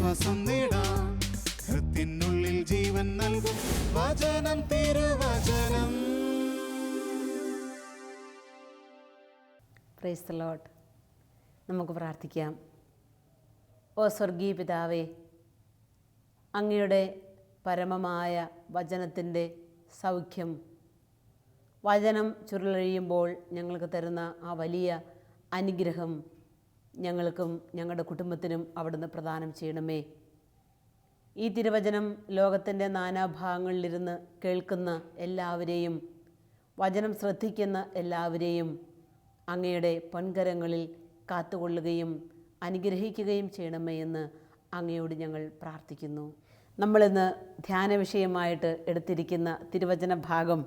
ആശ്വാസം നേടാം. ഹൃത്തിനുള്ളിൽ ജീവൻ നൽകും വചനം, തിരുവചനം. Praise the Lord. നമുക്ക് പ്രാർത്ഥിക്കാം. ഓ സ്വർഗീയ പിതാവേ, അങ്ങയുടെ പരമമായ വചനത്തിൻ്റെ സൗഖ്യം, വചനം ചുരുളഴിയുമ്പോൾ ഞങ്ങൾക്ക് തരുന്ന ആ വലിയ അനുഗ്രഹം ഞങ്ങൾക്കും ഞങ്ങളുടെ കുടുംബത്തിനും അവിടുന്ന് പ്രദാനം ചെയ്യണമേ. ഈ തിരുവചനം ലോകത്തിൻ്റെ നാനാഭാഗങ്ങളിലിരുന്ന് കേൾക്കുന്ന എല്ലാവരെയും, വചനം ശ്രദ്ധിക്കുന്ന എല്ലാവരെയും അങ്ങയുടെ പൊൻകരങ്ങളിൽ കാത്തുകൊള്ളുകയും അനുഗ്രഹിക്കുകയും ചെയ്യണമേ എന്ന് അങ്ങയോട് ഞങ്ങൾ പ്രാർത്ഥിക്കുന്നു. നമ്മളിന്ന് ധ്യാന വിഷയമായിട്ട് എടുത്തിരിക്കുന്ന തിരുവചന ഭാഗം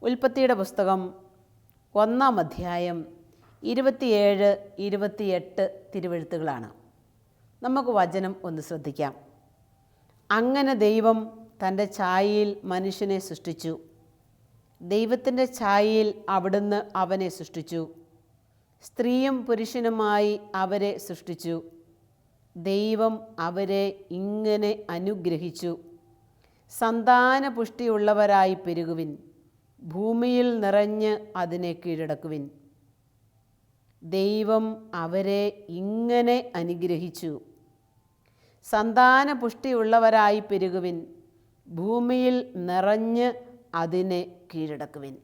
ഉൽപ്പത്തിയുടെ പുസ്തകം 1-ാം അധ്യായം 27-28 തിരുവെഴുത്തുകളാണ്. നമുക്ക് വചനം ഒന്ന് ശ്രദ്ധിക്കാം. അങ്ങനെ ദൈവം തൻ്റെ ഛായയിൽ മനുഷ്യനെ സൃഷ്ടിച്ചു. ദൈവത്തിൻ്റെ ഛായയിൽ അവിടുന്ന് അവനെ സൃഷ്ടിച്ചു. സ്ത്രീയും പുരുഷനുമായി അവരെ സൃഷ്ടിച്ചു. ദൈവം അവരെ ഇങ്ങനെ അനുഗ്രഹിച്ചു: സന്താനപുഷ്ടിയുള്ളവരായി പെരുകുവിൻ, ഭൂമിയിൽ നിറഞ്ഞ് അതിനെ കീഴടക്കുവിൻ. ദൈവം അവരെ ഇങ്ങനെ അനുഗ്രഹിച്ചു: സന്താനപുഷ്ടിയുള്ളവരായി പെരുകുവിൻ, ഭൂമിയിൽ നിറഞ്ഞ് അതിനെ കീഴടക്കുവിൻ.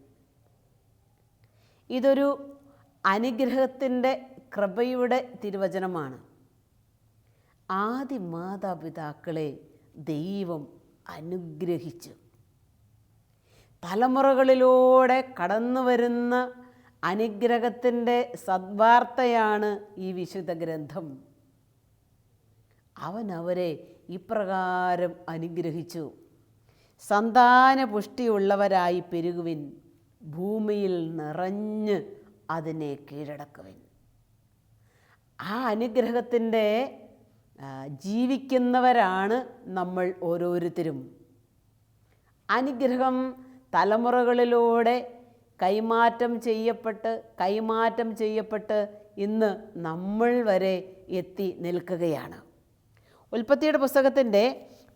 ഇതൊരു അനുഗ്രഹത്തിൻ്റെ, കൃപയുടെ തിരുവചനമാണ്. ആദി മാതാപിതാക്കളെ ദൈവം അനുഗ്രഹിച്ചു. തലമുറകളിലൂടെ കടന്നു വരുന്ന അനുഗ്രഹത്തിൻ്റെ സദ്വാർത്തയാണ് ഈ വിശുദ്ധ ഗ്രന്ഥം. അവൻ അവരെ ഇപ്രകാരം അനുഗ്രഹിച്ചു: സന്താനപുഷ്ടിയുള്ളവരായി പെരുകുവിൻ, ഭൂമിയിൽ നിറഞ്ഞ് അതിനെ കീഴടക്കുവിൻ. ആ അനുഗ്രഹത്തിൻ്റെ ജീവിക്കുന്നവരാണ് നമ്മൾ ഓരോരുത്തരും. അനുഗ്രഹം തലമുറകളിലൂടെ കൈമാറ്റം ചെയ്യപ്പെട്ട് ഇന്ന് നമ്മൾ വരെ എത്തി നിൽക്കുകയാണ്. ഉൽപ്പത്തിയുടെ പുസ്തകത്തിൻ്റെ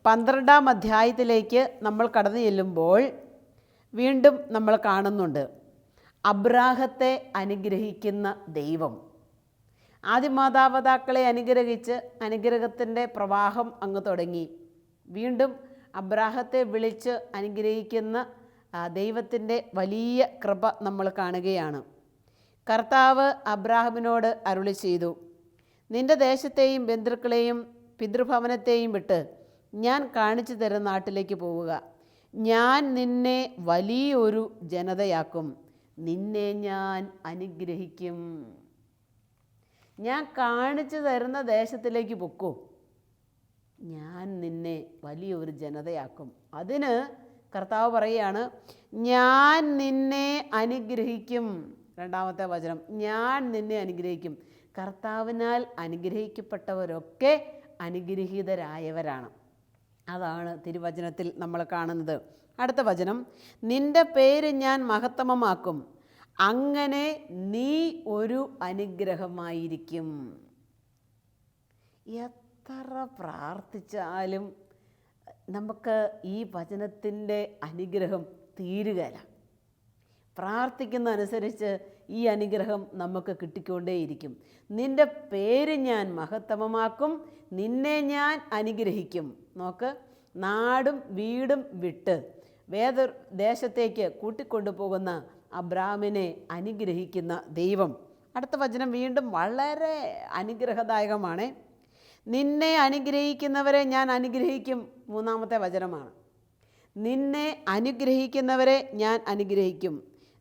12-ാം അധ്യായത്തിലേക്ക് നമ്മൾ കടന്നു ചെല്ലുമ്പോൾ വീണ്ടും നമ്മൾ കാണുന്നുണ്ട് അബ്രാഹത്തെ അനുഗ്രഹിക്കുന്ന ദൈവം. ആദിമാതാപിതാക്കളെ അനുഗ്രഹിച്ച് അനുഗ്രഹത്തിൻ്റെ പ്രവാഹം അങ്ങ് തുടങ്ങി. വീണ്ടും അബ്രാഹത്തെ വിളിച്ച് അനുഗ്രഹിക്കുന്ന ദൈവത്തിൻ്റെ വലിയ കൃപ നമ്മൾ കാണുകയാണ്. കർത്താവ് അബ്രാഹാമിനോട് അരുളി ചെയ്തു: നിന്റെ ദേശത്തെയും ബന്ധുക്കളെയും പിതൃഭവനത്തെയും വിട്ട് ഞാൻ കാണിച്ചു തരുന്ന നാട്ടിലേക്ക് പോവുക. ഞാൻ നിന്നെ വലിയൊരു ജനതയാക്കും, നിന്നെ ഞാൻ അനുഗ്രഹിക്കും. ഞാൻ കാണിച്ചു തരുന്ന ദേശത്തിലേക്ക് പൊക്കൂ, ഞാൻ നിന്നെ വലിയൊരു ജനതയാക്കും. അതിന് കർത്താവ് പറയുകയാണ്: ഞാൻ നിന്നെ അനുഗ്രഹിക്കും. 2-ാമത്തെ വചനം, ഞാൻ നിന്നെ അനുഗ്രഹിക്കും. കർത്താവിനാൽ അനുഗ്രഹിക്കപ്പെട്ടവരൊക്കെ അനുഗ്രഹീതരായവരാണ്. അതാണ് തിരുവചനത്തിൽ നമ്മൾ കാണുന്നത്. അടുത്ത വചനം, നിന്റെ പേര് ഞാൻ മഹത്തമമാക്കും, അങ്ങനെ നീ ഒരു അനുഗ്രഹമായിരിക്കും. എത്ര പ്രാർത്ഥിച്ചാലും നമുക്ക് ഈ വചനത്തിൻ്റെ അനുഗ്രഹം തീരുകയില്ല. പ്രാർത്ഥിക്കുന്ന അനുസരിച്ച് ഈ അനുഗ്രഹം നമുക്ക് കിട്ടിക്കൊണ്ടേയിരിക്കും. നിന്റെ പേര് ഞാൻ മഹത്തമമാക്കും, നിന്നെ ഞാൻ അനുഗ്രഹിക്കും. നോക്ക്, നാടും വീടും വിട്ട് വേദദേശത്തേക്ക് കൂട്ടിക്കൊണ്ടുപോകുന്ന അബ്രാഹാമിനെ അനുഗ്രഹിക്കുന്ന ദൈവം. അടുത്ത വചനം വീണ്ടും വളരെ അനുഗ്രഹദായകമാണ്. നിന്നെ അനുഗ്രഹിക്കുന്നവരെ ഞാൻ അനുഗ്രഹിക്കും. 3-ാമത്തെ വചനമാണ്. നിന്നെ അനുഗ്രഹിക്കുന്നവരെ ഞാൻ അനുഗ്രഹിക്കും,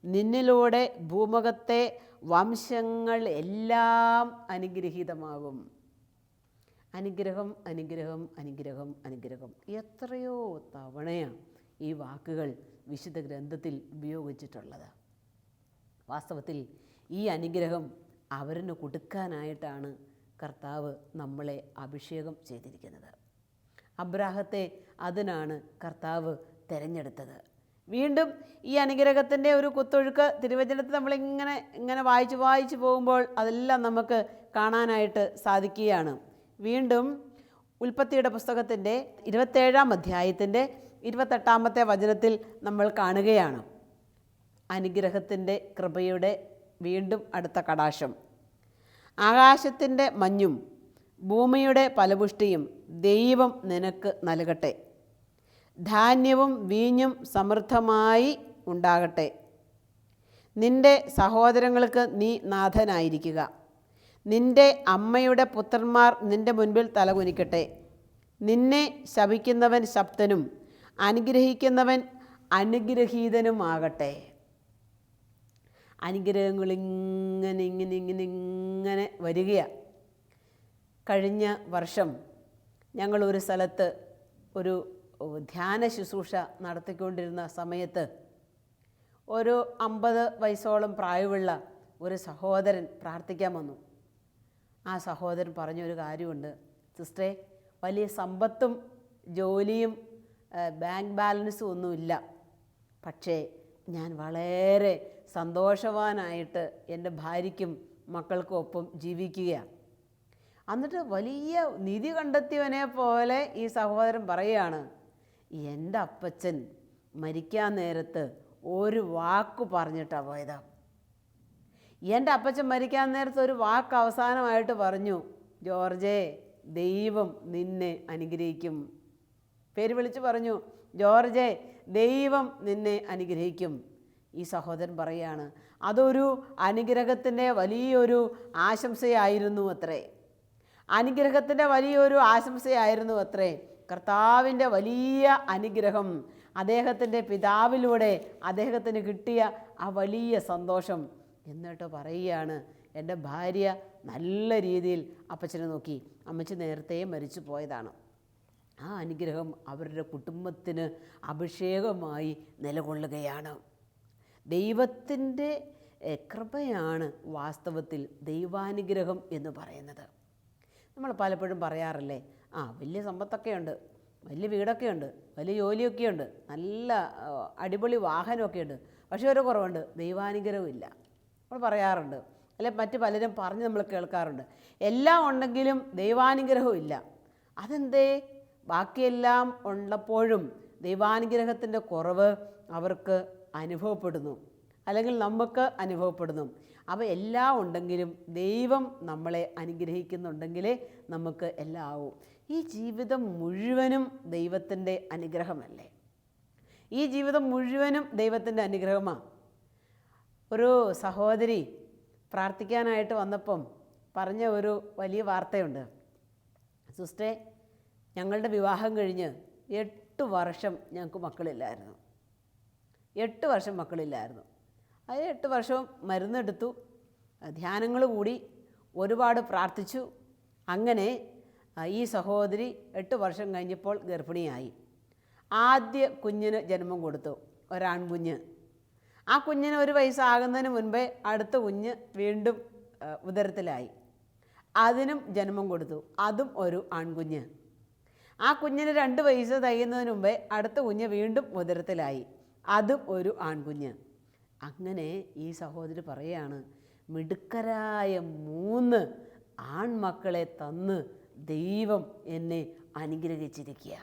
നിന്നിലൂടെ ഭൂമുഖത്തെ വംശങ്ങൾ എല്ലാം അനുഗ്രഹീതമാകും. അനുഗ്രഹം, അനുഗ്രഹം, അനുഗ്രഹം, അനുഗ്രഹം. എത്രയോ തവണയാണ് ഈ വാക്കുകൾ വിശുദ്ധ ഗ്രന്ഥത്തിൽ ഉപയോഗിച്ചിട്ടുള്ളത്. വാസ്തവത്തിൽ ഈ അനുഗ്രഹം അവരിന് കൊടുക്കാനായിട്ടാണ് കർത്താവ് നമ്മളെ അഭിഷേകം ചെയ്തിരിക്കുന്നത്. അബ്രാഹത്തെ അതിനാണ് കർത്താവ് തിരഞ്ഞെടുത്തത്. വീണ്ടും ഈ അനുഗ്രഹത്തിൻ്റെ ഒരു കുത്തൊഴുക്ക് തിരുവചനത്തിൽ നമ്മളിങ്ങനെ വായിച്ചു പോകുമ്പോൾ അതെല്ലാം നമുക്ക് കാണാനായിട്ട് സാധിക്കുകയാണ്. വീണ്ടും ഉൽപ്പത്തിയുടെ പുസ്തകത്തിൻ്റെ 27-ാം അധ്യായത്തിൻ്റെ 28-ാമത്തെ വചനത്തിൽ നമ്മൾ കാണുകയാണ് അനുഗ്രഹത്തിൻ്റെ കൃപയുടെ വീണ്ടും അടുത്ത കടാക്ഷം. ആകാശത്തിൻ്റെ മഞ്ഞും ഭൂമിയുടെ ഫലപുഷ്ടിയും ദൈവം നിനക്ക് നൽകട്ടെ. ധാന്യവും വീഞ്ഞും സമൃദ്ധമായി ഉണ്ടാകട്ടെ. നിന്റെ സഹോദരങ്ങൾക്ക് നീ നാഥനായിരിക്കുക. നിന്റെ അമ്മയുടെ പുത്രന്മാർ നിന്റെ മുൻപിൽ തലകുനിക്കട്ടെ. നിന്നെ ശപിക്കുന്നവൻ ശപ്തനും അനുഗ്രഹിക്കുന്നവൻ അനുഗ്രഹീതനുമാകട്ടെ. അനുഗ്രഹങ്ങൾ ഇങ്ങനെ ഇങ്ങനെ ഇങ്ങനെ ഇങ്ങനെ വരികയാണ്. കഴിഞ്ഞ വർഷം ഞങ്ങളൊരു സ്ഥലത്ത് ഒരു ധ്യാന ശുശ്രൂഷ നടത്തിക്കൊണ്ടിരുന്ന സമയത്ത് ഒരു 50 വയസ്സോളം പ്രായമുള്ള ഒരു സഹോദരൻ പ്രാർത്ഥിക്കാൻ വന്നു. ആ സഹോദരൻ പറഞ്ഞൊരു കാര്യമുണ്ട്, സിസ്റ്ററെ, വലിയ സമ്പത്തും ജോലിയും ബാങ്ക് ബാലൻസും ഒന്നുമില്ല, പക്ഷേ ഞാൻ വളരെ സന്തോഷവാനായിട്ട് എൻ്റെ ഭാര്യയ്ക്കും മക്കൾക്കും ഒപ്പം ജീവിക്കുകയാണ്. എന്നിട്ട് വലിയ നിധി കണ്ടെത്തിയവനെ പോലെ ഈ സഹോദരൻ പറയുകയാണ്, എൻ്റെ അപ്പച്ചൻ മരിക്കാൻ നേരത്ത് ഒരു വാക്ക് പറഞ്ഞിട്ടാണ് പോയതാ. എൻ്റെ അപ്പച്ചൻ മരിക്കാൻ നേരത്ത് ഒരു വാക്ക് അവസാനമായിട്ട് പറഞ്ഞു, ജോർജേ, ദൈവം നിന്നെ അനുഗ്രഹിക്കും. പേര് വിളിച്ച് പറഞ്ഞു, ജോർജേ, ദൈവം നിന്നെ അനുഗ്രഹിക്കും. ഈ സഹോദരൻ പറയാണ്, അതൊരു അനുഗ്രഹത്തിൻ്റെ വലിയൊരു ആശംസയായിരുന്നു അത്രേ. അനുഗ്രഹത്തിൻ്റെ വലിയൊരു ആശംസയായിരുന്നു അത്രേ. കർത്താവിൻ്റെ വലിയ അനുഗ്രഹം, അദ്ദേഹത്തിൻ്റെ പിതാവിലൂടെ അദ്ദേഹത്തിന് കിട്ടിയ ആ വലിയ സന്തോഷം. എന്നിട്ട് പറയുകയാണ്, എൻ്റെ ഭാര്യ നല്ല രീതിയിൽ അപ്പച്ചനെ നോക്കി. അമ്മച്ചി നേരത്തെ മരിച്ചു പോയതാണ്. ആ അനുഗ്രഹം അവരുടെ കുടുംബത്തിന് അഭിഷേകമായി നിലകൊള്ളുകയാണ്. ദൈവത്തിൻ്റെ കൃപയാണ് വാസ്തവത്തിൽ ദൈവാനുഗ്രഹം എന്ന് പറയുന്നത്. നമ്മൾ പലപ്പോഴും പറയാറില്ലേ, വലിയ സമ്പത്തൊക്കെ ഉണ്ട്, വലിയ വീടൊക്കെ ഉണ്ട്, വലിയ ജോലിയൊക്കെ ഉണ്ട്, നല്ല അടിപൊളി വാഹനമൊക്കെ ഉണ്ട്, പക്ഷേ ഒരു കുറവുണ്ട്, ദൈവാനുഗ്രഹമില്ല. നമ്മൾ പറയാറുണ്ട്, അല്ലെ മറ്റ് പലരും പറഞ്ഞ് നമ്മൾ കേൾക്കാറുണ്ട്, എല്ലാം ഉണ്ടെങ്കിലും ദൈവാനുഗ്രഹവും ഇല്ല. അതെന്തേ? ബാക്കിയെല്ലാം ഉള്ളപ്പോഴും ദൈവാനുഗ്രഹത്തിൻ്റെ കുറവ് അവർക്ക് അനുഭവപ്പെടുന്നു, അല്ലെങ്കിൽ നമുക്ക് അനുഭവപ്പെടുന്നു. അപ്പോൾ എല്ലാം ഉണ്ടെങ്കിലും ദൈവം നമ്മളെ അനുഗ്രഹിക്കുന്നുണ്ടെങ്കിലേ നമുക്ക് എല്ലാം ആവും. ഈ ജീവിതം മുഴുവനും ദൈവത്തിൻ്റെ അനുഗ്രഹമല്ലേ? ഈ ജീവിതം മുഴുവനും ദൈവത്തിൻ്റെ അനുഗ്രഹമാണ്. ഒരു സഹോദരി പ്രാർത്ഥിക്കാനായിട്ട് വന്നപ്പം പറഞ്ഞ ഒരു വലിയ വാർത്തയുണ്ട്. സിസ്റ്ററെ, ഞങ്ങളുടെ വിവാഹം കഴിഞ്ഞ് 8 വർഷം ഞങ്ങൾക്ക് മക്കളില്ലായിരുന്നു. 8 വർഷം മക്കളില്ലായിരുന്നു. അത് 8 വർഷവും മരുന്നെടുത്തു, ധ്യാനങ്ങൾ കൂടി, ഒരുപാട് പ്രാർത്ഥിച്ചു. അങ്ങനെ ഈ സഹോദരി 8 വർഷം കഴിഞ്ഞപ്പോൾ ഗർഭിണിയായി. ആദ്യ കുഞ്ഞിന് ജന്മം കൊടുത്തു, ഒരാൺകുഞ്ഞ്. ആ കുഞ്ഞിന് 1 വയസ്സാകുന്നതിന് മുൻപേ അടുത്ത കുഞ്ഞ് വീണ്ടും ഉദരത്തിലായി. അതിനും ജന്മം കൊടുത്തു, അതും ഒരു ആൺകുഞ്ഞ്. ആ കുഞ്ഞിന് 2 വയസ്സ് തികയുന്നതിന് മുമ്പേ അടുത്ത കുഞ്ഞ് വീണ്ടും ഉദരത്തിലായി, അതും ഒരു ആൺകുഞ്ഞ്. അങ്ങനെ ഈ സഹോദരി പറയുകയാണ്, മിടുക്കരായ 3 ആൺമക്കളെ തന്ന് ദൈവം എന്നെ അനുഗ്രഹിച്ചിരിക്കുക.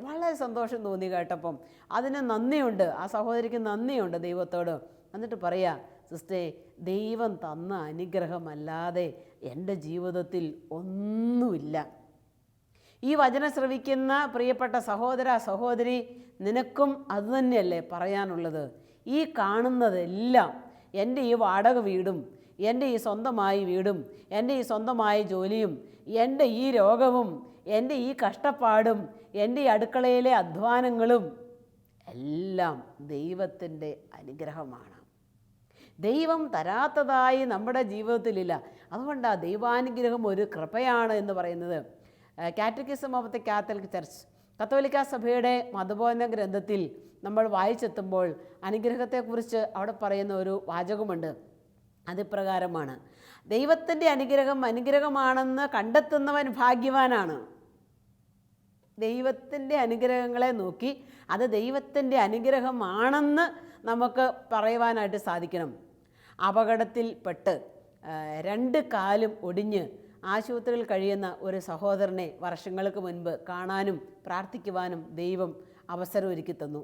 വളരെ സന്തോഷം തോന്നി കേട്ടപ്പം. അതിന് നന്ദിയുണ്ട്, ആ സഹോദരിക്ക് നന്ദിയുണ്ട് ദൈവത്തോട്. എന്നിട്ട് പറയാ, സിസ്റ്റേ, ദൈവം തന്ന അനുഗ്രഹമല്ലാതെ എൻ്റെ ജീവിതത്തിൽ ഒന്നുമില്ല. ഈ വചനം ശ്രവിക്കുന്ന പ്രിയപ്പെട്ട സഹോദര സഹോദരി, നിനക്കും അതുതന്നെയല്ലേ പറയാനുള്ളത്? ഈ കാണുന്നതെല്ലാം, എൻ്റെ ഈ വാടക വീടും, എൻ്റെ ഈ സ്വന്തമായ വീടും, എൻ്റെ ഈ സ്വന്തമായ ജോലിയും, എൻ്റെ ഈ രോഗവും, എൻ്റെ ഈ കഷ്ടപ്പാടും, എൻ്റെ ഈ അടുക്കളയിലെ അധ്വാനങ്ങളും എല്ലാം ദൈവത്തിൻ്റെ അനുഗ്രഹമാണ്. ദൈവം തരാത്തതായി നമ്മുടെ ജീവിതത്തിലില്ല. അതുകൊണ്ടാണ് ദൈവാനുഗ്രഹം ഒരു കൃപയാണ് എന്ന് പറയുന്നത്. Catechism of the Catholic church, കത്തോലിക്ക സഭയുടെ മതബോധന ഗ്രന്ഥത്തിൽ നമ്മൾ വായിച്ചെത്തുമ്പോൾ അനുഗ്രഹത്തെക്കുറിച്ച് അവിടെ പറയുന്ന ഒരു വാചകമുണ്ട്. അതിപ്രകാരമാണ്, ദൈവത്തിൻ്റെ അനുഗ്രഹം അനുഗ്രഹമാണെന്ന് കണ്ടെത്തുന്നവൻ ഭാഗ്യവാനാണ്. ദൈവത്തിൻ്റെ അനുഗ്രഹങ്ങളെ നോക്കി അത് ദൈവത്തിൻ്റെ അനുഗ്രഹമാണെന്ന് നമുക്ക് പറയുവാനായിട്ട് സാധിക്കണം. അപകടത്തിൽപ്പെട്ട് 2 കാലും ഒടിഞ്ഞ് ആശുപത്രിയിൽ കഴിയുന്ന ഒരു സഹോദരനെ വർഷങ്ങൾക്ക് മുൻപ് കാണാനും പ്രാർത്ഥിക്കുവാനും ദൈവം അവസരം ഒരുക്കി തന്നു.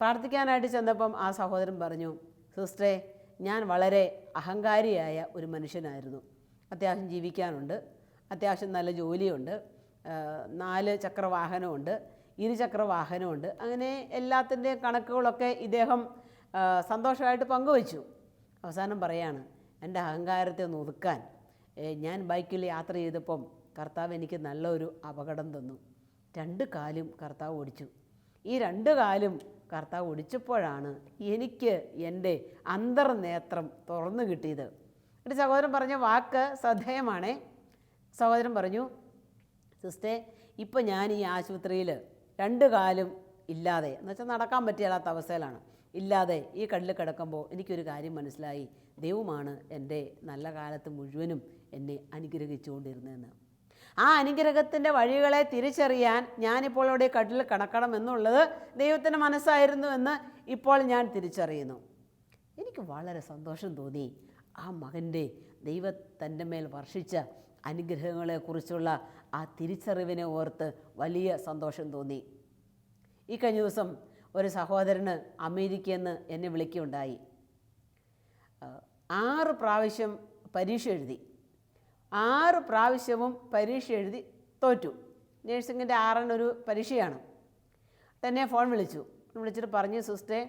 പ്രാർത്ഥിക്കാനായിട്ട് ചെന്നപ്പം ആ സഹോദരൻ പറഞ്ഞു, സിസ്റ്ററെ, ഞാൻ വളരെ അഹങ്കാരിയായ ഒരു മനുഷ്യനായിരുന്നു. അത്യാവശ്യം ജീവിക്കാനുണ്ട്, അത്യാവശ്യം നല്ല ജോലിയുണ്ട്, 4 ചക്ര വാഹനമുണ്ട്, 2 ചക്ര വാഹനമുണ്ട്. അങ്ങനെ എല്ലാത്തിൻ്റെയും കണക്കുകളൊക്കെ ഇദ്ദേഹം സന്തോഷമായിട്ട് പങ്കുവച്ചു. അവസാനം പറയാണ്, എൻ്റെ അഹങ്കാരത്തെ ഒന്ന് ഒതുക്കാൻ ഞാൻ ബൈക്കിൽ യാത്ര ചെയ്തപ്പം കർത്താവ് എനിക്ക് നല്ലൊരു അപകടം തന്നു. 2 കാലും കർത്താവ് ഓടിച്ചു. ഈ 2 കാലും കർത്താവ് ഓടിച്ചപ്പോഴാണ് എനിക്ക് എൻ്റെ അന്തർനേത്രം തുറന്നു കിട്ടിയത്. എൻ്റെ സഹോദരൻ പറഞ്ഞ വാക്ക് ശ്രദ്ധേയമാണേ. സഹോദരൻ പറഞ്ഞു, സിസ്റ്റേ, ഇപ്പം ഞാൻ ഈ ആശുപത്രിയിൽ 2 കാലും ഇല്ലാതെ, എന്നുവെച്ചാൽ നടക്കാൻ പറ്റിയാത്ത അവസ്ഥയിലാണ്, ഇല്ലാതെ ഈ കല്ലിൽ കിടക്കുമ്പോൾ എനിക്കൊരു കാര്യം മനസ്സിലായി, ദൈവമാണ് എൻ്റെ നല്ല കാലത്ത് മുഴുവനും എന്നെ അനുഗ്രഹിച്ചുകൊണ്ടിരുന്നതെന്ന്. ആ അനുഗ്രഹത്തിൻ്റെ വഴികളെ തിരിച്ചറിയാൻ ഞാനിപ്പോൾ ഇവിടെ കട്ടിൽ കിടക്കണം എന്നുള്ളത് ദൈവത്തിൻ്റെ മനസ്സായിരുന്നു എന്ന് ഇപ്പോൾ ഞാൻ തിരിച്ചറിയുന്നു. എനിക്ക് വളരെ സന്തോഷം തോന്നി. ആ മകൻ്റെ ദൈവം തൻ്റെ മേൽ വർഷിച്ച അനുഗ്രഹങ്ങളെക്കുറിച്ചുള്ള ആ തിരിച്ചറിവിനെ ഓർത്ത് വലിയ സന്തോഷം തോന്നി. ഈ കഴിഞ്ഞ ദിവസം ഒരു സഹോദരന് അമേരിക്കയിൽ നിന്ന് എന്നെ വിളിക്കുകയുണ്ടായി. 6 പ്രാവശ്യം പരീക്ഷ എഴുതി, 6 പ്രാവശ്യവും പരീക്ഷ എഴുതി തോറ്റു. നേഴ്സിങ്ങിൻ്റെ 6 പരീക്ഷയാണ്. തന്നെ ഫോൺ വിളിച്ചിട്ട് പറഞ്ഞു, സിസ്റ്റേ,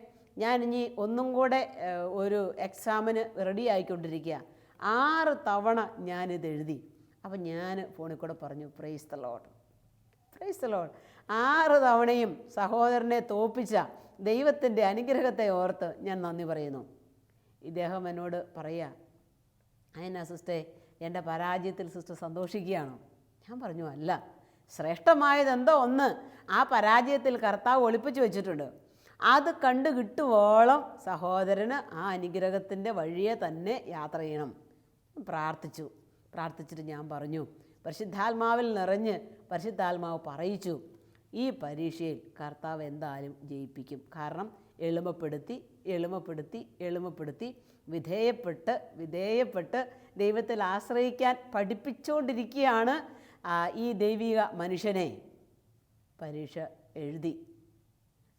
ഞാൻ ഇനി ഒന്നും കൂടെ ഒരു എക്സാമിന് റെഡി ആയിക്കൊണ്ടിരിക്കുക, 6 തവണ ഞാനിത് എഴുതി. അപ്പം ഞാൻ ഫോണിൽ കൂടെ പറഞ്ഞു, praise the Lord, praise the Lord. 6 തവണയും സഹോദരനെ തോൽപ്പിച്ച ദൈവത്തിൻ്റെ അനുഗ്രഹത്തെ ഓർത്ത് ഞാൻ നന്ദി പറയുന്നു. ഇദ്ദേഹം എന്നോട് പറയുക, അതിനാ സിസ്റ്റേ, എൻ്റെ പരാജയത്തിൽ സിസ്റ്റർ സന്തോഷിക്കുകയാണോ? ഞാൻ പറഞ്ഞു, അല്ല, ശ്രേഷ്ഠമായതെന്തോ ഒന്ന് ആ പരാജയത്തിൽ കർത്താവ് ഒളിപ്പിച്ചു വെച്ചിട്ടുണ്ട്. അത് കണ്ടു കിട്ടുവോളം സഹോദരന് ആ അനുഗ്രഹത്തിൻ്റെ വഴിയെ തന്നെ യാത്ര ചെയ്യണം. പ്രാർത്ഥിച്ചിട്ട് ഞാൻ പറഞ്ഞു, പരിശുദ്ധാത്മാവിൽ നിറഞ്ഞ് പരിശുദ്ധാത്മാവ് പറയിച്ചു, ഈ പരീക്ഷയിൽ കർത്താവ് എന്തായാലും ജയിപ്പിക്കും. കാരണം എളിമപ്പെടുത്തി വിധേയപ്പെട്ട് ദൈവത്തിൽ ആശ്രയിക്കാൻ പഠിപ്പിച്ചുകൊണ്ടിരിക്കുകയാണ് ഈ ദൈവിക മനുഷ്യനെ. പരീക്ഷ എഴുതി.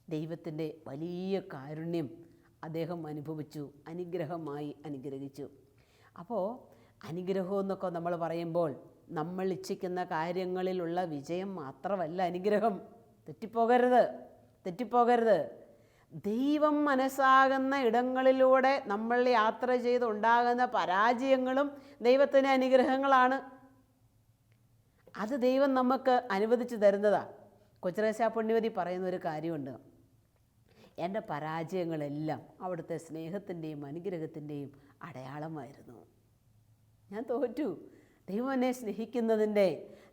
ദൈവത്തിൻ്റെ വലിയ കാരുണ്യം അദ്ദേഹം അനുഭവിച്ചു, അനുഗ്രഹമായി അനുഗ്രഹിച്ചു. അപ്പോൾ അനുഗ്രഹം എന്നൊക്കെ നമ്മൾ പറയുമ്പോൾ നമ്മൾ ഇച്ഛിക്കുന്ന കാര്യങ്ങളിലുള്ള വിജയം മാത്രമല്ല അനുഗ്രഹം. തെറ്റിപ്പോകരുത്. ദൈവം മനസ്സാകുന്ന ഇടങ്ങളിലൂടെ നമ്മൾ യാത്ര ചെയ്തുണ്ടാകുന്ന പരാജയങ്ങളും ദൈവത്തിൻ്റെ അനുഗ്രഹങ്ങളാണ്. അത് ദൈവം നമുക്ക് അനുവദിച്ചു തരുന്നതാണ്. കൊച്ചുറേസ്യ പുണ്യവതി പറയുന്നൊരു കാര്യമുണ്ട്, എൻ്റെ പരാജയങ്ങളെല്ലാം അവിടുത്തെ സ്നേഹത്തിൻ്റെയും അനുഗ്രഹത്തിൻ്റെയും അടയാളമായിരുന്നു. ഞാൻ തോറ്റു. ദൈവം എന്നെ സ്നേഹിക്കുന്നതിൻ്റെ,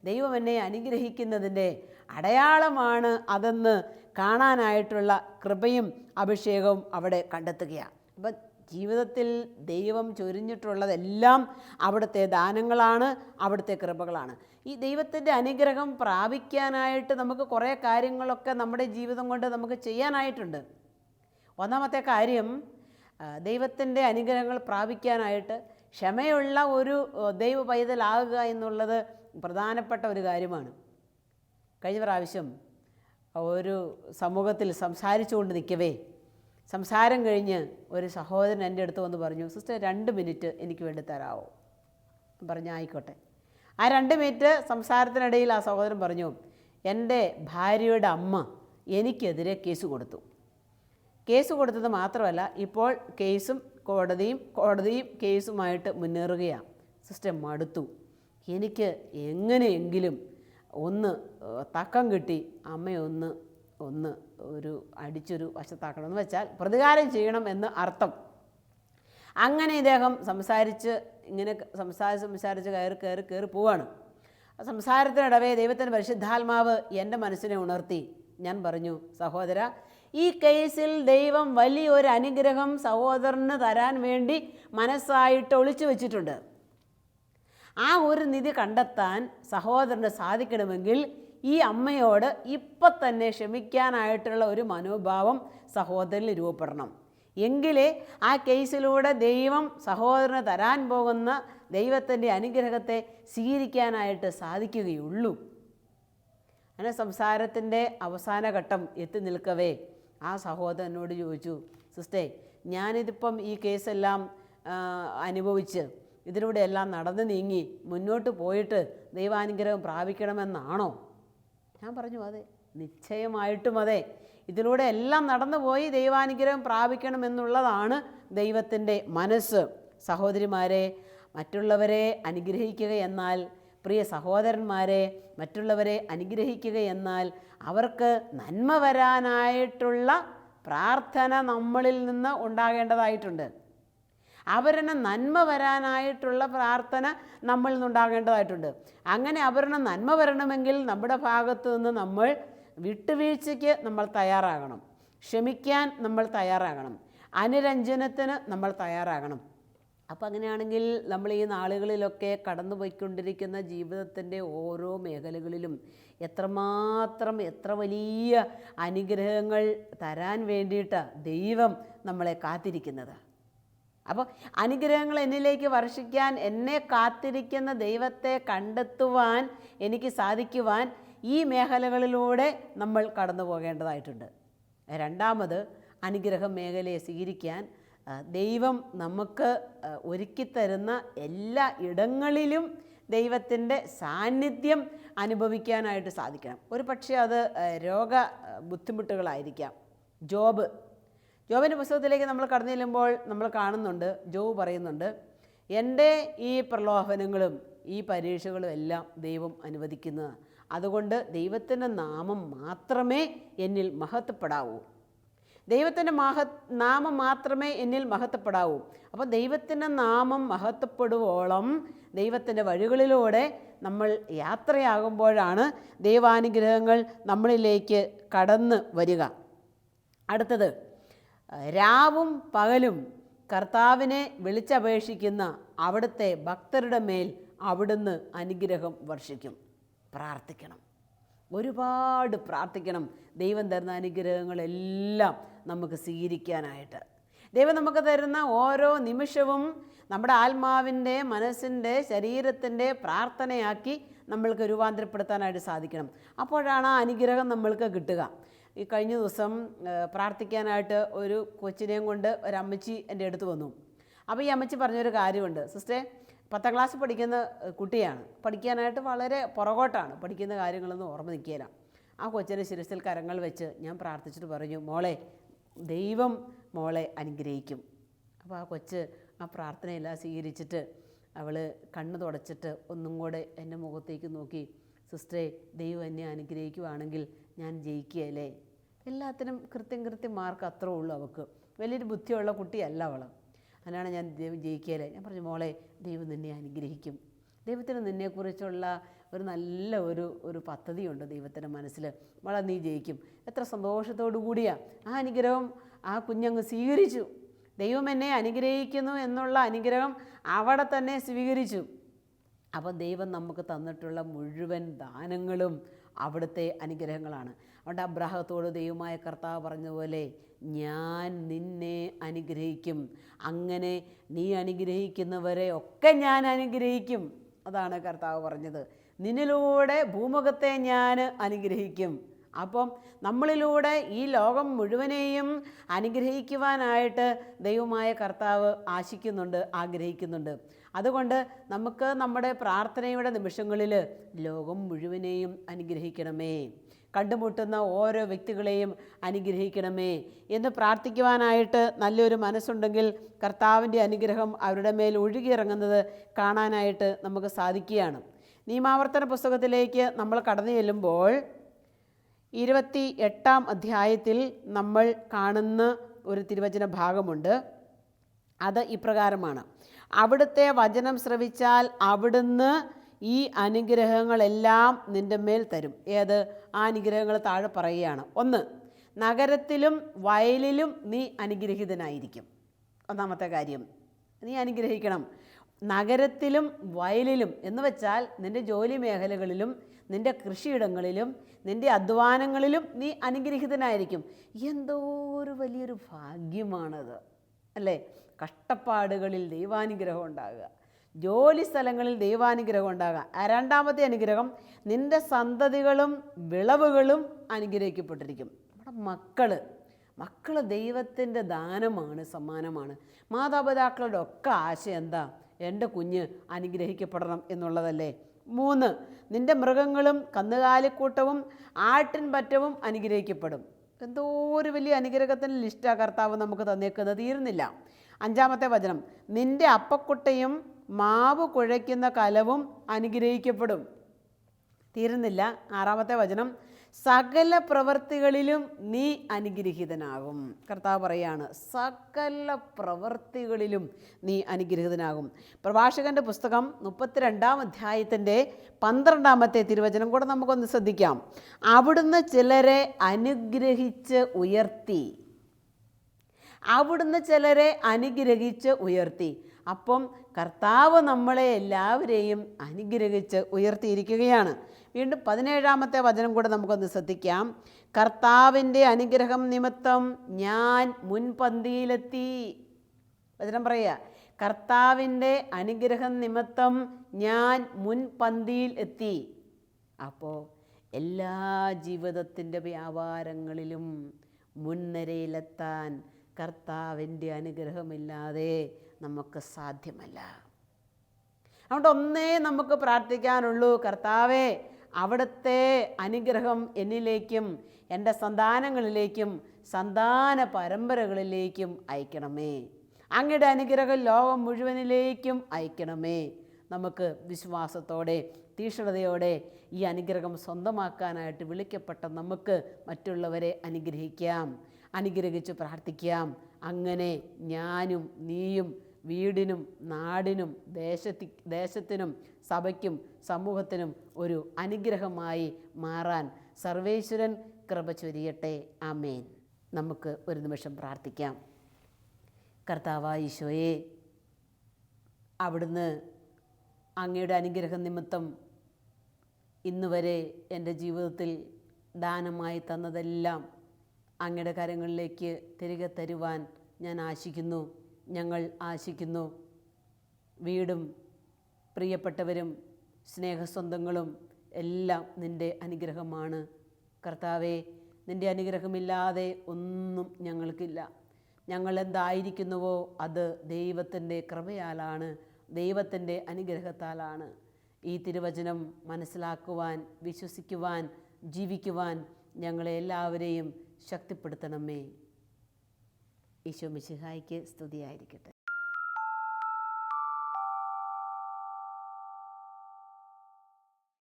ദൈവം എന്നെ അനുഗ്രഹിക്കുന്നതിൻ്റെ അടയാളമാണ് അതെന്ന് കാണാനായിട്ടുള്ള കൃപയും അഭിഷേകവും അവിടെ കണ്ടെത്തുകയാണ്. അപ്പം ജീവിതത്തിൽ ദൈവം ചൊരിഞ്ഞിട്ടുള്ളതെല്ലാം അവിടുത്തെ ദാനങ്ങളാണ്, അവിടുത്തെ കൃപകളാണ്. ഈ ദൈവത്തിൻ്റെ അനുഗ്രഹം പ്രാപിക്കാനായിട്ട് നമുക്ക് കുറേ കാര്യങ്ങളൊക്കെ നമ്മുടെ ജീവിതം കൊണ്ട് നമുക്ക് ചെയ്യാനായിട്ടുണ്ട്. ഒന്നാമത്തെ കാര്യം, ദൈവത്തിൻ്റെ അനുഗ്രഹങ്ങൾ പ്രാപിക്കാനായിട്ട് ക്ഷമയുള്ള ഒരു ദൈവ പൈതലാകുക എന്നുള്ളത് പ്രധാനപ്പെട്ട ഒരു കാര്യമാണ്. കഴിഞ്ഞ പ്രാവശ്യം ഒരു സമൂഹത്തിൽ സംസാരിച്ചുകൊണ്ട് നിൽക്കവേ, സംസാരം കഴിഞ്ഞ് ഒരു സഹോദരൻ എൻ്റെ അടുത്ത് വന്ന് പറഞ്ഞു, സിസ്റ്റർ 2 മിനിറ്റ് എനിക്ക് വേണ്ടി തരാമോ? പറഞ്ഞു, ആയിക്കോട്ടെ. ആ 2 മിനിറ്റ് സംസാരത്തിനിടയിൽ ആ സഹോദരൻ പറഞ്ഞു, എൻ്റെ ഭാര്യയുടെ അമ്മ എനിക്കെതിരെ കേസ് കൊടുത്തത് മാത്രമല്ല, ഇപ്പോൾ കേസും കോടതിയും കേസുമായിട്ട് മുന്നേറുകയാണ്. സിസ്റ്റർ, മടുത്തു. എനിക്ക് എങ്ങനെയെങ്കിലും ഒന്ന് തക്കം കിട്ടി അമ്മയൊന്ന് ഒരു അടിച്ചൊരു വശത്താക്കണമെന്ന് വെച്ചാൽ പ്രതികാരം ചെയ്യണം എന്ന് അർത്ഥം. അങ്ങനെ ഇദ്ദേഹം സംസാരിച്ച് കയറി പോവാണ്. സംസാരത്തിനിടവേ ദൈവത്തിൻ്റെ പരിശുദ്ധാത്മാവ് എൻ്റെ മനസ്സിനെ ഉണർത്തി. ഞാൻ പറഞ്ഞു, സഹോദര, ഈ കേസിൽ ദൈവം വലിയൊരു അനുഗ്രഹം സഹോദരന് തരാൻ വേണ്ടി മനസ്സായിട്ട് ഒളിച്ചു വച്ചിട്ടുണ്ട്. ആ ഒരു നിധി കണ്ടെത്താൻ സഹോദരന് സാധിക്കണമെങ്കിൽ ഈ അമ്മയോട് ഇപ്പം തന്നെ ക്ഷമിക്കാനായിട്ടുള്ള ഒരു മനോഭാവം സഹോദരന് രൂപപ്പെടണം. എങ്കിലേ ആ കേസിലൂടെ ദൈവം സഹോദരന് തരാൻ പോകുന്ന ദൈവത്തിൻ്റെ അനുഗ്രഹത്തെ സ്വീകരിക്കാനായിട്ട് സാധിക്കുകയുള്ളൂ. അങ്ങനെ സംസാരത്തിൻ്റെ അവസാന ഘട്ടം എത്തി നിൽക്കവേ ആ സഹോദരനോട് ചോദിച്ചു, സിസ്റ്റേ, ഞാനിതിപ്പം ഈ കേസെല്ലാം അനുഭവിച്ച് ഇതിലൂടെ എല്ലാം നടന്നു നീങ്ങി മുന്നോട്ട് പോയിട്ട് ദൈവാനുഗ്രഹം പ്രാപിക്കണമെന്നാണോ? ഞാൻ പറഞ്ഞു, അതെ, നിശ്ചയമായിട്ടും അതെ. ഇതിലൂടെ എല്ലാം നടന്നുപോയി ദൈവാനുഗ്രഹം പ്രാപിക്കണമെന്നുള്ളതാണ് ദൈവത്തിൻ്റെ മനസ്സ്. സഹോദരിമാരെ, മറ്റുള്ളവരെ അനുഗ്രഹിക്കുക എന്നാൽ, പ്രിയ സഹോദരന്മാരെ, മറ്റുള്ളവരെ അനുഗ്രഹിക്കുക എന്നാൽ അവർക്ക് നന്മ വരാനായിട്ടുള്ള പ്രാർത്ഥന നമ്മളിൽ നിന്ന് ഉണ്ടാകേണ്ടതായിട്ടുണ്ട്. അവരിന് നന്മ വരാനായിട്ടുള്ള പ്രാർത്ഥന നമ്മളിൽ നിന്നുണ്ടാകേണ്ടതായിട്ടുണ്ട്. അങ്ങനെ അവരിന് നന്മ വരണമെങ്കിൽ നമ്മുടെ ഭാഗത്തു നിന്ന് നമ്മൾ വിട്ടുവീഴ്ചയ്ക്ക് നമ്മൾ തയ്യാറാകണം, ക്ഷമിക്കാൻ നമ്മൾ തയ്യാറാകണം, അനുരഞ്ജനത്തിന് നമ്മൾ തയ്യാറാകണം. അപ്പം അങ്ങനെയാണെങ്കിൽ നമ്മൾ ഈ നാളുകളിലൊക്കെ കടന്നുപോയിക്കൊണ്ടിരിക്കുന്ന ജീവിതത്തിൻ്റെ ഓരോ മേഖലകളിലും എത്ര വലിയ അനുഗ്രഹങ്ങൾ തരാൻ വേണ്ടിയിട്ടാണ് ദൈവം നമ്മളെ കാത്തിരിക്കുന്നത്. അപ്പോൾ അനുഗ്രഹങ്ങൾ എന്നിലേക്ക് വർഷിക്കാൻ എന്നെ കാത്തിരിക്കുന്ന ദൈവത്തെ കണ്ടെത്തുവാൻ എനിക്ക് സാധിക്കുവാൻ ഈ മേഖലകളിലൂടെ നമ്മൾ കടന്നു പോകേണ്ടതായിട്ടുണ്ട്. രണ്ടാമത്, അനുഗ്രഹ മേഖലയെ സ്വീകരിക്കാൻ ദൈവം നമുക്ക് ഒരുക്കിത്തരുന്ന എല്ലാ ഇടങ്ങളിലും ദൈവത്തിൻ്റെ സാന്നിധ്യം അനുഭവിക്കാനായിട്ട് സാധിക്കണം. ഒരു പക്ഷേ അത് രോഗ ബുദ്ധിമുട്ടുകളായിരിക്കാം. ജോബിൻ്റെ പുസ്തകത്തിലേക്ക് നമ്മൾ കടന്നു ചെല്ലുമ്പോൾ നമ്മൾ കാണുന്നുണ്ട്, ജോബ് പറയുന്നുണ്ട്, എൻ്റെ ഈ പ്രലോഭനങ്ങളും ഈ പരീക്ഷകളും എല്ലാം ദൈവം അനുവദിക്കുന്നതാണ്. അതുകൊണ്ട് ദൈവത്തിൻ്റെ നാമം മാത്രമേ എന്നിൽ മഹത്വപ്പെടാവൂ. ദൈവത്തിൻ്റെ നാമം മാത്രമേ എന്നിൽ മഹത്വപ്പെടാവൂ. അപ്പോൾ ദൈവത്തിൻ്റെ നാമം മഹത്വപ്പെടുവോളം ദൈവത്തിൻ്റെ വഴികളിലൂടെ നമ്മൾ യാത്രയാകുമ്പോഴാണ് ദൈവാനുഗ്രഹങ്ങൾ നമ്മളിലേക്ക് കടന്ന് വരിക. അടുത്തത്, രാവും പകലും കർത്താവിനെ വിളിച്ചപേക്ഷിക്കുന്ന അവിടുത്തെ ഭക്തരുടെ മേൽ അവിടുന്ന് അനുഗ്രഹം വർഷിക്കും. പ്രാർത്ഥിക്കണം, ഒരുപാട് പ്രാർത്ഥിക്കണം. ദൈവം തരുന്ന അനുഗ്രഹങ്ങളെല്ലാം നമുക്ക് സ്വീകരിക്കാനായിട്ട്. ദൈവം നമുക്ക് തരുന്ന ഓരോ നിമിഷവും നമ്മുടെ ആത്മാവിൻ്റെ, മനസ്സിൻ്റെ, ശരീരത്തിൻ്റെ പ്രാർത്ഥനയാക്കി നമ്മൾക്ക് രൂപാന്തരപ്പെടുത്താനായിട്ട് സാധിക്കണം. അപ്പോഴാണ് ആ അനുഗ്രഹം നമ്മൾക്ക് കിട്ടുക. ഈ കഴിഞ്ഞ ദിവസം പ്രാർത്ഥിക്കാനായിട്ട് ഒരു കൊച്ചിനെയും കൊണ്ട് ഒരമ്മച്ചി എൻ്റെ അടുത്ത് വന്നു. അപ്പോൾ ഈ അമ്മച്ചി പറഞ്ഞൊരു കാര്യമുണ്ട്. സിസ്റ്റേ, 10ാം ക്ലാസ് പഠിക്കുന്ന കുട്ടിയാണ്, പഠിക്കാനായിട്ട് വളരെ പുറകോട്ടാണ്, പഠിക്കുന്ന കാര്യങ്ങളൊന്നും ഓർമ്മ നിൽക്കില്ല. ആ കൊച്ചിനെ ശിരസിൽ കരങ്ങൾ വെച്ച് ഞാൻ പ്രാർത്ഥിച്ചിട്ട് പറഞ്ഞു, മോളെ, ദൈവം മോളെ അനുഗ്രഹിക്കും. അപ്പോൾ ആ കൊച്ച് ആ പ്രാർത്ഥനയെല്ലാം സ്വീകരിച്ചിട്ട് അവൾ കണ്ണ് തുടച്ചിട്ട് ഒന്നും കൂടെ എൻ്റെ മുഖത്തേക്ക് നോക്കി, സിസ്റ്ററെ, ദൈവം എന്നെ അനുഗ്രഹിക്കുവാണെങ്കിൽ ഞാൻ ജയിക്കുകയല്ലേ. എല്ലാത്തിനും കൃത്യം മാർക്ക് അത്രേ ഉള്ളൂ. അവൾക്ക് വലിയൊരു ബുദ്ധിയുള്ള കുട്ടിയല്ല അവൾ. അതിനാണ് ഞാൻ ദൈവം ജയിക്കുകയല്ലേ. ഞാൻ പറഞ്ഞു, മോളെ, ദൈവം നിന്നെ അനുഗ്രഹിക്കും. ദൈവത്തിന് നിന്നെക്കുറിച്ചുള്ള ഒരു നല്ല ഒരു പദ്ധതിയുണ്ട് ദൈവത്തിൻ്റെ മനസ്സിൽ. മോളെ, നീ ജയിക്കും. എത്ര സന്തോഷത്തോടു കൂടിയാണ് ആ അനുഗ്രഹം ആ കുഞ്ഞങ്ങ് സ്വീകരിച്ചു. ദൈവം എന്നെ അനുഗ്രഹിക്കുന്നു എന്നുള്ള അനുഗ്രഹം അവിടെ തന്നെ സ്വീകരിച്ചു. അപ്പോൾ ദൈവം നമുക്ക് തന്നിട്ടുള്ള മുഴുവൻ ദാനങ്ങളും അവിടുത്തെ അനുഗ്രഹങ്ങളാണ്. അതുകൊണ്ട് അബ്രാഹത്തോട് ദൈവമായ കർത്താവ് പറഞ്ഞതുപോലെ, ഞാൻ നിന്നെ അനുഗ്രഹിക്കും, അങ്ങനെ നീ അനുഗ്രഹിക്കുന്നവരെ ഒക്കെ ഞാൻ അനുഗ്രഹിക്കും. അതാണ് കർത്താവ് പറഞ്ഞത്. നിന്നിലൂടെ ഭൂമുഖത്തെ ഞാൻ അനുഗ്രഹിക്കും. അപ്പം നമ്മളിലൂടെ ഈ ലോകം മുഴുവനെയും അനുഗ്രഹിക്കുവാനായിട്ട് ദൈവമായ കർത്താവ് ആശിക്കുന്നുണ്ട്, ആഗ്രഹിക്കുന്നുണ്ട്. അതുകൊണ്ട് നമുക്ക് നമ്മുടെ പ്രാർത്ഥനയുടെ നിമിഷങ്ങളിൽ ലോകം മുഴുവനെയും അനുഗ്രഹിക്കണമേ, കണ്ടുമുട്ടുന്ന ഓരോ വ്യക്തികളെയും അനുഗ്രഹിക്കണമേ എന്ന് പ്രാർത്ഥിക്കുവാനായിട്ട് നല്ലൊരു മനസ്സുണ്ടെങ്കിൽ കർത്താവിൻ്റെ അനുഗ്രഹം അവരുടെ മേൽ ഒഴുകിയിറങ്ങുന്നത് കാണാനായിട്ട് നമുക്ക് സാധിക്കുകയാണ്. നിയമാവർത്തന പുസ്തകത്തിലേക്ക് നമ്മൾ കടന്നു ചെല്ലുമ്പോൾ 28-ാം അധ്യായത്തിൽ നമ്മൾ കാണുന്ന ഒരു തിരുവചന ഭാഗമുണ്ട്. അത് ഇപ്രകാരമാണ്: അവിടുത്തെ വചനം ശ്രവിച്ചാൽ അവിടുന്ന് ഈ അനുഗ്രഹങ്ങളെല്ലാം നിൻ്റെ മേൽ തരും. ഏത് ആ അനുഗ്രഹങ്ങൾ താഴെ പറയുകയാണ്. 1, നഗരത്തിലും വയലിലും നീ അനുഗ്രഹീതനായിരിക്കും. ഒന്നാമത്തെ കാര്യം, നീ അനുഗ്രഹിക്കണം. നഗരത്തിലും വയലിലും എന്ന് വെച്ചാൽ നിൻ്റെ ജോലി മേഖലകളിലും നിൻ്റെ കൃഷിയിടങ്ങളിലും നിൻ്റെ അധ്വാനങ്ങളിലും നീ അനുഗ്രഹീതനായിരിക്കും. എന്തോ ഒരു വലിയൊരു ഭാഗ്യമാണത്, അല്ലേ? കഷ്ടപ്പാടുകളിൽ ദൈവാനുഗ്രഹം ഉണ്ടാകുക, ജോലി സ്ഥലങ്ങളിൽ ദൈവാനുഗ്രഹം ഉണ്ടാകാം. രണ്ടാമത്തെ അനുഗ്രഹം, നിൻ്റെ സന്തതികളും വിളവുകളും അനുഗ്രഹിക്കപ്പെട്ടിരിക്കും. നമ്മുടെ മക്കൾ ദൈവത്തിൻ്റെ ദാനമാണ്, സമ്മാനമാണ്. മാതാപിതാക്കളുടെ ഒക്കെ ആശയം എന്താ? എൻ്റെ കുഞ്ഞ് അനുഗ്രഹിക്കപ്പെടണം എന്നുള്ളതല്ലേ. 3, നിൻ്റെ മൃഗങ്ങളും കന്നുകാലിക്കൂട്ടവും ആട്ടിൻപറ്റവും അനുഗ്രഹിക്കപ്പെടും. എന്തോ ഒരു വലിയ അനുഗ്രഹത്തിൻ്റെ ലിസ്റ്റാണ് കർത്താവ് നമുക്ക് തന്നേക്കുന്നത്, തീരുന്നില്ല. 5-ാമത്തെ വചനം, നിൻ്റെ അപ്പക്കുട്ടയും മാവ് കുഴയ്ക്കുന്ന കലവും അനുഗ്രഹിക്കപ്പെടും. തീരുന്നില്ല. 6-ാമത്തെ വചനം, സകല പ്രവൃത്തികളിലും നീ അനുഗ്രഹീതനാകും. കർത്താവ് പറയാണ്, സകല പ്രവൃത്തികളിലും നീ അനുഗ്രഹീതനാകും. പ്രഭാഷകൻ്റെ പുസ്തകം 32-ാം അധ്യായത്തിൻ്റെ 12-ാമത്തെ തിരുവചനം കൂടെ നമുക്കൊന്ന് ശ്രദ്ധിക്കാം. അവിടുന്ന് ചിലരെ അനുഗ്രഹിച്ച് ഉയർത്തി. അവിടുന്ന് ചിലരെ അനുഗ്രഹിച്ച് ഉയർത്തി. അപ്പം കർത്താവ് നമ്മളെ എല്ലാവരെയും അനുഗ്രഹിച്ച് ഉയർത്തിയിരിക്കുകയാണ്. വീണ്ടും 17-ാമത്തെ വചനം കൂടെ നമുക്കൊന്ന് ശ്രദ്ധിക്കാം. കർത്താവിൻ്റെ അനുഗ്രഹം നിമിത്തം ഞാൻ മുൻപന്തിയിലെത്തി. വചനം പറയുക, കർത്താവിൻ്റെ അനുഗ്രഹം നിമിത്തം ഞാൻ മുൻപന്തിയിൽ എത്തി. അപ്പോൾ എല്ലാ ജീവിതത്തിൻ്റെ വ്യാപാരങ്ങളിലും മുൻനിരയിലെത്താൻ കർത്താവിൻ്റെ അനുഗ്രഹമില്ലാതെ നമുക്ക് സാധ്യമല്ല. അതുകൊണ്ട് ഒന്നേ നമുക്ക് പ്രാർത്ഥിക്കാനുള്ളൂ, കർത്താവേ, അവിടുത്തെ അനുഗ്രഹം എന്നിലേക്കും എൻ്റെ സന്താനങ്ങളിലേക്കും സന്താന പരമ്പരകളിലേക്കും അയക്കണമേ. അങ്ങയുടെ അനുഗ്രഹം ലോകം മുഴുവനിലേക്കും അയക്കണമേ. നമുക്ക് വിശ്വാസത്തോടെ തീക്ഷ്ണതയോടെ ഈ അനുഗ്രഹം സ്വന്തമാക്കാനായിട്ട് വിളിക്കപ്പെട്ട നമുക്ക് മറ്റുള്ളവരെ അനുഗ്രഹിക്കാം, അനുഗ്രഹിച്ച് പ്രാർത്ഥിക്കാം. അങ്ങനെ ഞാനും നീയും വീടിനും നാടിനും ദേശത്തിനും സഭയ്ക്കും സമൂഹത്തിനും ഒരു അനുഗ്രഹമായി മാറാൻ സർവേശ്വരൻ കൃപ ചൊരിയട്ടെ. ആമേൻ. നമുക്ക് ഒരു നിമിഷം പ്രാർത്ഥിക്കാം. കർത്താവായ ഈശോയെ, അവിടുന്ന് അങ്ങയുടെ അനുഗ്രഹം നിമിത്തം ഇന്നുവരെ എൻ്റെ ജീവിതത്തിൽ ദാനമായി തന്നതെല്ലാം അങ്ങയുടെ കരങ്ങളിലേക്ക് തിരികെ തരുവാൻ ഞാൻ ആശിക്കുന്നു, ഞങ്ങൾ ആശിക്കുന്നു. വീടും പ്രിയപ്പെട്ടവരും സ്നേഹസ്വന്തങ്ങളും എല്ലാം നിൻ്റെ അനുഗ്രഹമാണ്. കർത്താവേ, നിൻ്റെ അനുഗ്രഹമില്ലാതെ ഒന്നും ഞങ്ങൾക്കില്ല. ഞങ്ങൾ എന്തായിരിക്കുന്നുവോ അത് ദൈവത്തിൻ്റെ കൃപയാലാണ്, ദൈവത്തിൻ്റെ അനുഗ്രഹത്താലാണ്. ഈ തിരുവചനം മനസ്സിലാക്കുവാൻ, വിശ്വസിക്കുവാൻ, ജീവിക്കുവാൻ ഞങ്ങളെ എല്ലാവരെയും ശക്തിപ്പെടുത്തണമേ. ഈശോ മിശിഹായ്ക്ക് സ്തുതിയായിരിക്കട്ടെ.